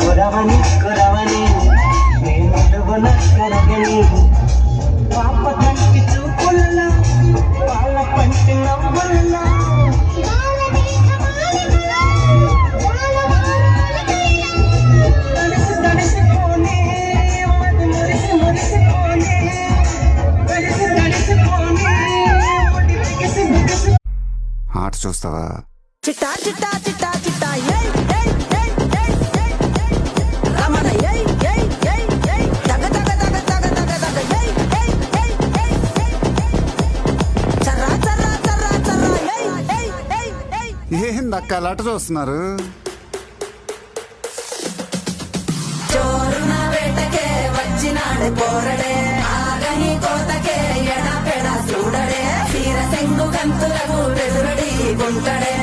కురవని కురవని నేను కరగని పాప కంటి చూపుల్ల వాళ్ళ పంటి నవ్వుల్ల తడిసిపోని మది మురిసి మురిసిపోని తడిసిపోని బిగిసి బిగిసి ఆట చూస్తావా? చిట్టా చిట్టా చిట్టా చిట్టా ఏయ్ ఏయ్ ఏయ్ ఏయ్ ఏయ్ రమణ ఏయ్ ఏయ్ ఏయ్ ఏయ్ దగ దగ దగ దగ దగ దగ ఏయ్ ఏయ్ ఏయ్ ఏయ్ చర్రా చర్రా చర్రా చర్రా ఏయ్ ఏయ్ ఏయ్ ఏయ్ ఏందక్క అలా ఆట చూస్తున్నారు? చోరున వేటకే వచ్చినాడు పోరడే ఆగని కోతకే ఎడా పెడా చూడడే తీర సెంగు గంతులకు వెలువడి గుంటడే